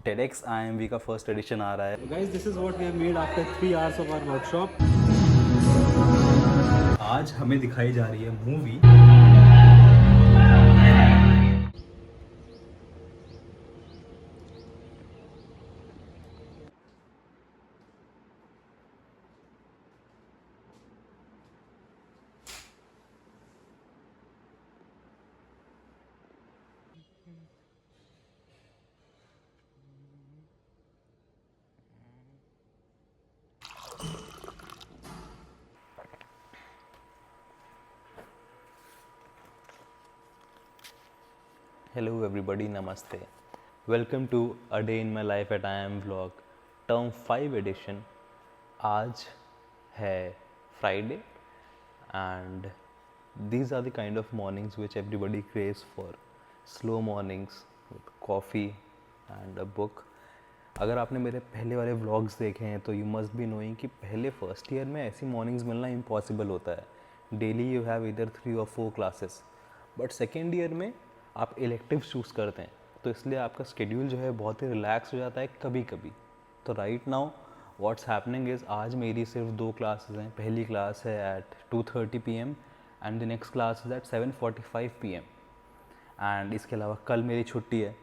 TEDx IMV का first edition आ रहा है. Guys, this is what we have made after 3 hours of our workshop. आज हमें दिखाई जा रही है movie. Hello everybody, namaste. Welcome to A Day in My Life at IM Vlog Term 5 edition. आज है Friday and these are the kind of mornings which everybody craves for. Slow mornings with coffee and a book. अगर आपने मेरे पहले वाले vlogs देखे हैं तो यू मस्ट बी नोइंग कि पहले फर्स्ट ईयर में ऐसी मॉर्निंग्स मिलना इम्पॉसिबल होता है. डेली यू हैव इधर 3 और 4 क्लासेस. बट सेकेंड ईयर में आप इलेक्टिव्स चूज़ करते हैं तो इसलिए आपका स्केड्यूल जो है बहुत ही रिलैक्स हो जाता है कभी कभी. तो right now what's happening is आज मेरी सिर्फ 2 क्लासेस हैं. पहली क्लास है at 2:30 PM and the next class is at 7:45 PM. And इसके अलावा कल मेरी छुट्टी है.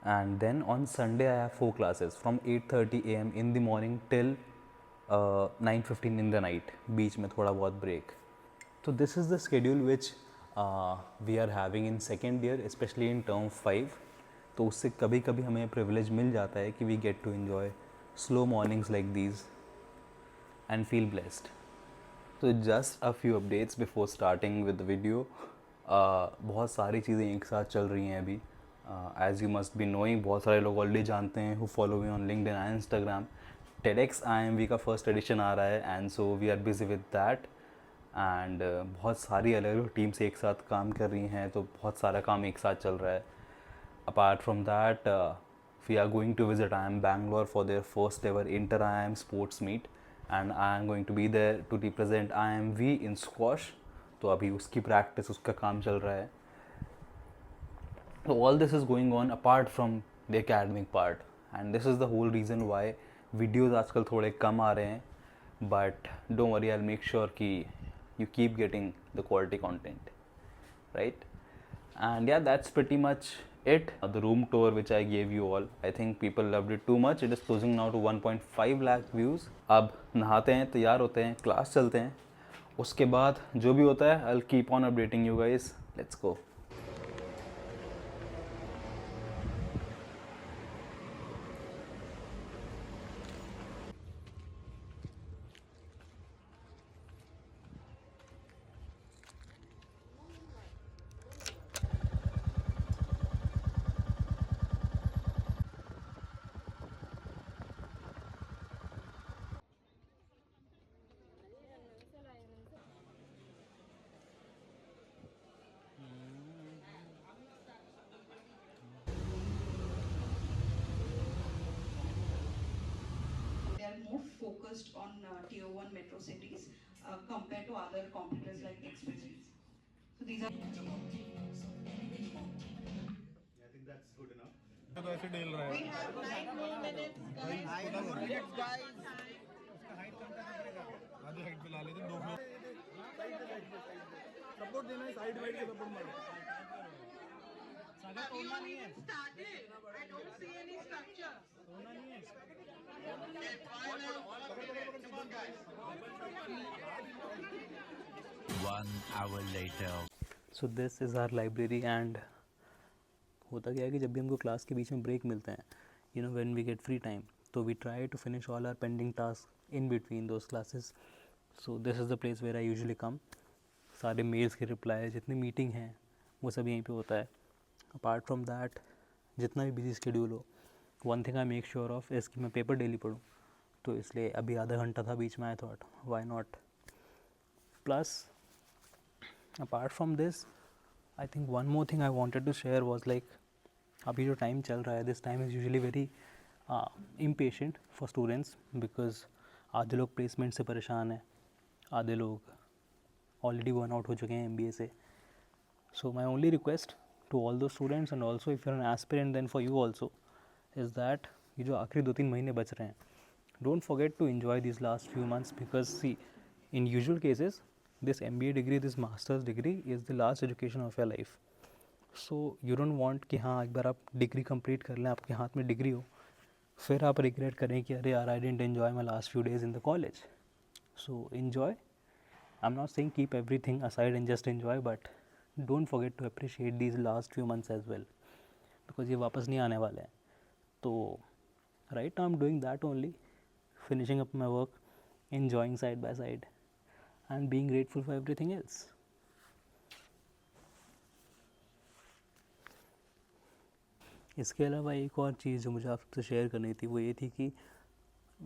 And then on Sunday I have 4 classes from 8:30 AM in the morning till 9:15 in the night. बीच में थोड़ा बहुत ब्रेक. तो this is the schedule which we are having in second year specially in term 5. तो उससे कभी कभी हमें प्रिविलेज मिल जाता है कि we get to enjoy slow mornings like these and feel blessed. तो just a few updates before starting with the video. बहुत सारी चीज़ें एक साथ चल रही हैं अभी. As you must be knowing, बहुत सारे लोग ऑलरेडी जानते हैं who follow me on LinkedIn and Instagram. TEDx IMV का फर्स्ट एडिशन आ रहा है and so we are busy with that. And बहुत सारी अलग अलग टीम्स एक साथ काम कर रही हैं तो बहुत सारा काम एक साथ चल रहा है. Apart from that we are going to visit IIM Bangalore for their first ever inter IIM sports meet and I am going to be there to represent IMV in squash. तो अभी उसकी प्रैक्टिस, उसका काम चल रहा है. So all this is going on apart from the academic part and this is the whole reason why videos आजकल थोड़े कम आ रहे हैं. But don't worry, I'll make sure कि you keep getting the quality content, right? And yeah, that's pretty much it. The room tour which I gave you all, I think people loved it too much. It is closing now to 1.5 lakh views. अब नहाते हैं, तैयार होते हैं, class चलते हैं. उसके बाद जो भी होता है I'll keep on updating you guys. Let's go. They are more focused on tier 1 metro cities compared to other competitors like expressways. So these are. I think that's good enough. तो ऐसे डेल रहा है. We have 9 more minutes. 9 more minutes, guys. उसका height कम करना पड़ेगा. आधी height पे ला लेते हैं. 2 फ्लोर सपोर्ट देना है. साइड वाइड से सपोर्ट मारो. सागा तोड़ना नहीं है. Started. I don't see any structure. तोड़ना नहीं है. One hour later. So this is our library and होता क्या है कि जब भी हमको क्लास के बीच में ब्रेक मिलते हैं, you know when we get free time, तो we try to finish all our pending task in between those classes. So this is the place where I usually come. सारे मेल्स के reply, जितनी meeting हैं वो सब यहीं पे होता है. अपार्ट फ्रॉम दैट, जितना भी बिजी शेड्यूल हो, one thing I make sure of is कि मैं पेपर डेली पढूँ. तो इसलिए अभी आधा घंटा था बीच में, I thought why not. Plus apart from this, I think one more thing I wanted to share was like अभी जो टाइम चल रहा है, this time is usually very impatient for students because आधे लोग प्लेसमेंट से परेशान हैं, आधे लोग ऑलरेडी वन आउट हो चुके हैं MBA से. So my only request to all those students and also if you're an aspirant then for you also is that ये जो आखिरी 2-3 महीने बच रहे हैं, don't forget to enjoy these last few months, because see, in usual cases this MBA degree, this master's degree is the last education of your life. So you don't want कि हाँ एक बार आप डिग्री कंप्लीट कर लें, आपके हाथ में degree हो, फिर आप रिग्रेट करें कि अरे यार I didn't enjoy my last few days in the college. So enjoy. I'm not saying keep everything aside and just enjoy, but don't forget to appreciate these last few months as well, because ये वापस नहीं आने वाले हैं. तो right now I'm doing that only, finishing up my work, enjoying side by side and being grateful for everything else. इसके अलावा एक और चीज़ जो मुझे आपसे शेयर करनी थी वो ये थी कि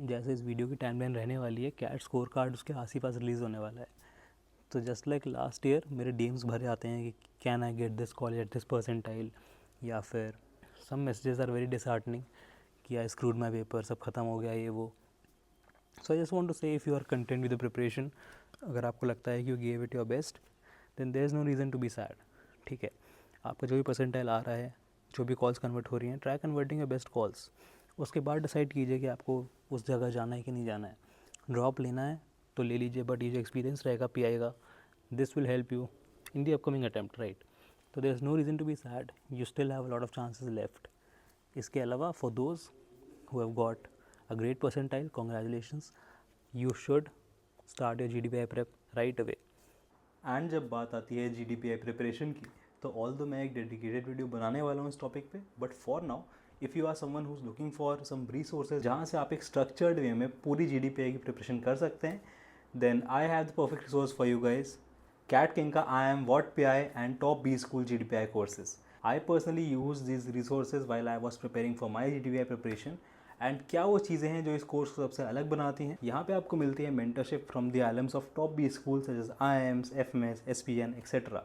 जैसे इस वीडियो की टाइमलाइन रहने वाली है, कैट स्कोर कार्ड उसके आस ही पास रिलीज़ होने वाला है. तो जस्ट लाइक लास्ट ईयर मेरे डीएम्स भरे आते हैं कि can I get this college at this percentile, या फिर some messages are very disheartening कि आई स्क्रूड माई पेपर, सब खत्म हो गया ये वो. So I just want to say if you are content with the preparation, अगर आपको लगता है कि you give it your best, then there is no reason to be sad. ठीक है, आपका जो भी परसेंटाइल आ रहा है, जो भी कॉल्स कन्वर्ट हो रही हैं, try converting your best calls. उसके बाद डिसाइड कीजिए कि आपको उस जगह जाना है कि नहीं जाना है. ड्रॉप लेना है तो ले लीजिए, बट ये जो एक्सपीरियंस रहेगा PI का, this will help you in the upcoming attempt, right. तो there is no reason to be sad, you still have a lot of chances left. इसके अलावा for those who have got a great percentile, congratulations, you should start your GDPI prep right away. And जब बात आती है GDPI preparation की, तो although मैं एक डेडिकेटेड वीडियो बनाने वाला हूँ इस टॉपिक पे, but for now if you are someone who is looking for some resources जहाँ से आप एक स्ट्रक्चर्ड वे में पूरी GDPI की प्रिपरेशन कर सकते हैं, then I have the perfect resource for you guys. CAT king का IIM WhatPI and top B school GDPI courses. I personally use these resources while I was preparing for my GDPI preparation. And क्या वो चीज़ें हैं जो इस course को सबसे अलग बनाती हैं. यहाँ पे आपको मिलती है mentorship from the alums of top B school such as IIMs, FMS, SPN etcetera.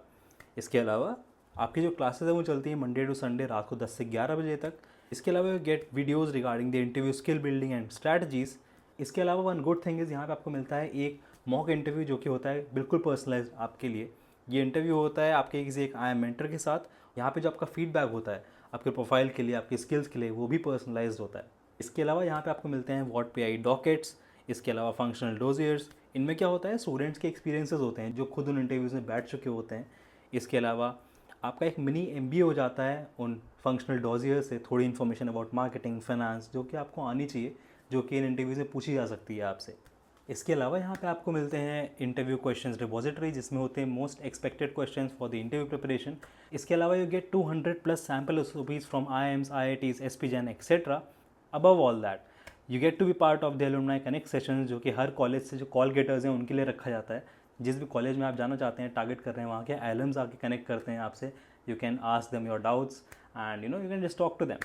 इसके अलावा आपकी जो क्लासेस हैं वो चलती हैं मंडे टू संडे रात को 10 से 11 बजे तक. इसके अलावा get videos regarding the interview skill building and strategies. इसके अलावा वन गुड थिंग इज़ यहाँ पे आपको मिलता है एक मॉक इंटरव्यू जो कि होता है बिल्कुल पर्सनलाइज आपके लिए. ये इंटरव्यू होता है आपके किसी एक IIM मेंटर के साथ. यहाँ पे जो आपका फीडबैक होता है आपके प्रोफाइल के लिए, आपकी स्किल्स के लिए, वो भी पर्सनलाइज्ड होता है. इसके अलावा यहाँ पे आपको मिलते हैं WhatPI डॉकेट्स. इसके अलावा फंक्शनल डोजियर्स. इनमें क्या होता है, स्टूडेंट्स के एक्सपीरियंसेस होते हैं जो खुद उन इंटरव्यूज़ में बैठ चुके होते हैं. इसके अलावा आपका एक मिनी MBA हो जाता है उन फंक्शनल डोजियर से, थोड़ी इन्फॉर्मेशन अबाउट मार्केटिंग, फाइनेंस जो कि आपको आनी चाहिए, जो कि इन इंटरव्यूज़ में पूछी जा सकती है आपसे. इसके अलावा यहाँ पे आपको मिलते हैं इंटरव्यू क्वेश्चंस रिपोजिटरी, जिसमें होते हैं most expected questions for the interview preparation. इसके अलावा you get 200+ sample SOPs from IIMs, IITs, SPGen etcetera. Above all that you get to be part of the alumni connect sessions, जो कि हर college से जो call Gators हैं उनके लिए रखा जाता है. जिस भी कॉलेज में आप जाना चाहते हैं, टारगेट कर रहे हैं, वहाँ के आइलम्स आके कनेक्ट करते हैं आपसे. You can ask them your doubts and you can just talk to them.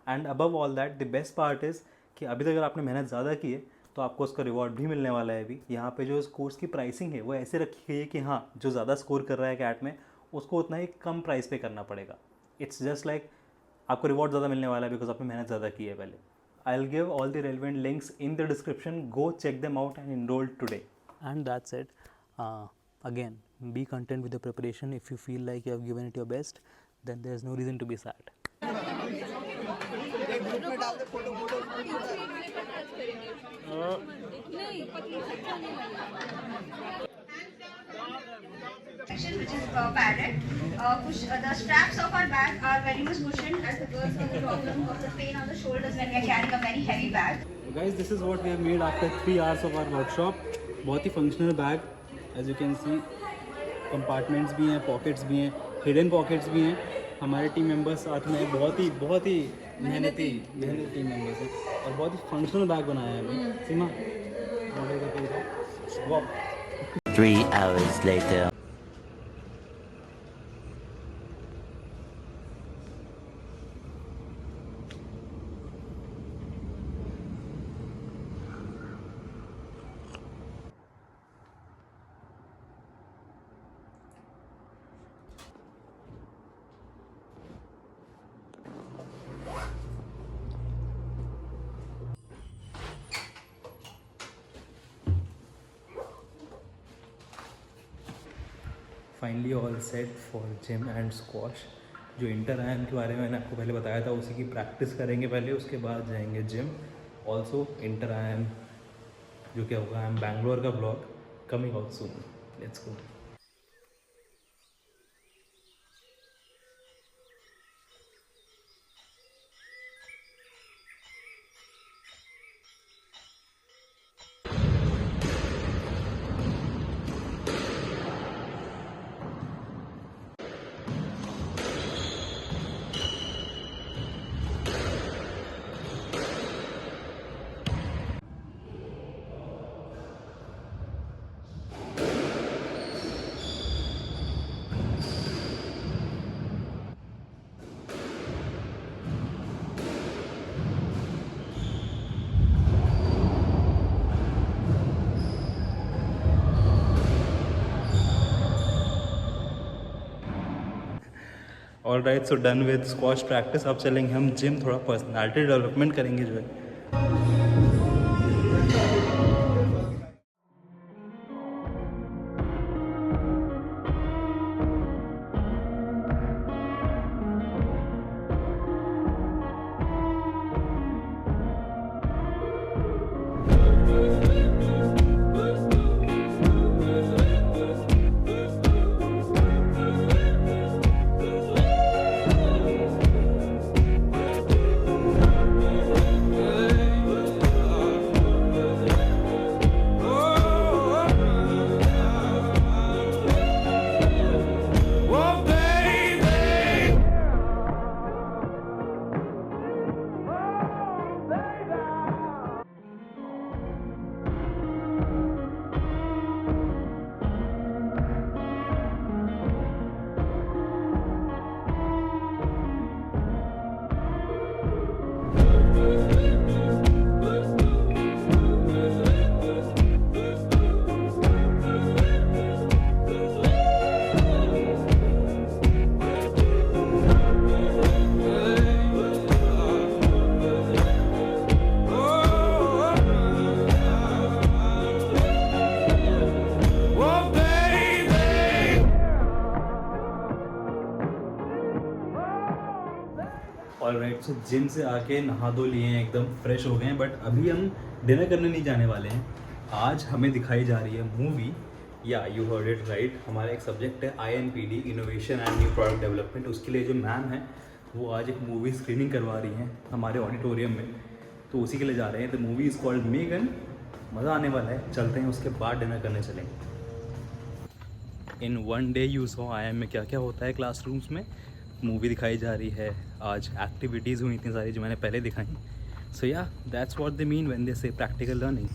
And above all that the best part is कि अभी तक अगर आपने मेहनत ज़्यादा की है तो आपको उसका रिवॉर्ड भी मिलने वाला है. अभी यहाँ पे जो इस कोर्स की प्राइसिंग है वो ऐसे रखी गई है कि हाँ, जो ज़्यादा स्कोर कर रहा है कैट में उसको उतना ही कम प्राइस पे करना पड़ेगा. इट्स जस्ट लाइक आपको रिवॉर्ड ज़्यादा मिलने वाला है बिकॉज आपने मेहनत ज़्यादा की है पहले. I will give all the relevant links in the description. Go check them out and enroll today. And that's it. Again, be content with the preparation. If you feel like you have given it your best, then there is no reason to be sad. Section which is padded. The straps of our bag are very much cushioned as the girls have the problem of the pain on the shoulders when we are carrying a very heavy bag. Guys, this is what we have made after 3 hours of our workshop. बहुत ही functional bag, as you can see. Compartments भी हैं, pockets भी हैं, hidden pockets भी हैं. हमारे team members साथ में बहुत ही मेहनती टीम मेंबर्स हैं और बहुत ही फंक्शनल बैग बनाया है हमें. सीमा मॉडल का पेज है. वाह. 3 hours later. Finally all set for gym and squash. जो इंटर आयन के बारे में मैंने आपको पहले बताया था उसी की प्रैक्टिस करेंगे पहले, उसके बाद जाएंगे जिम। ऑल्सो इंटर आयन जो क्या होगा, आई एम बैंगलोर का blog coming out soon. Let's go. All right, so done with squash practice. अब चलेंगे हम जिम, थोड़ा पर्सनालिटी डेवलपमेंट करेंगे जो है। ऑलराइट, सो जिम से आके नहा धो लिए हैं, एकदम फ्रेश हो गए हैं, बट अभी हम डिनर करने नहीं जाने वाले हैं। आज हमें दिखाई जा रही है मूवी, या यू हर्ड इट राइट। हमारा एक सब्जेक्ट है INPD, innovation and new product development. उसके लिए जो मैम है वो आज एक मूवी स्क्रीनिंग करवा रही हैं हमारे ऑडिटोरियम में, तो उसी के लिए जा रहे हैं। The movie is called Megan. मज़ा आने वाला है, चलते हैं, उसके बाद डिनर करने चलेंगे। In one day you saw IIM में क्या क्या होता है क्लासरूम्स में। मूवी दिखाई जा रही है, आज एक्टिविटीज़ हुई इतनी सारी जो मैंने पहले दिखाई। सो या that's what they mean when they से प्रैक्टिकल लर्निंग।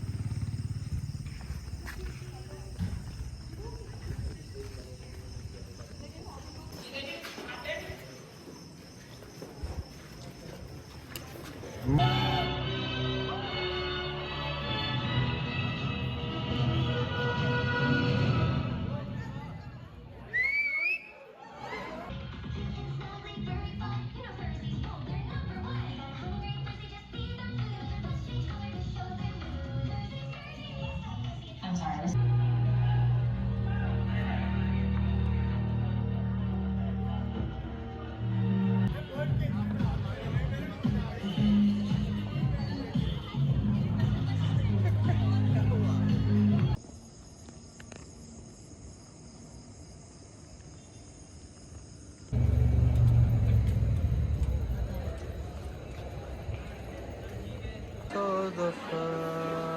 the fun.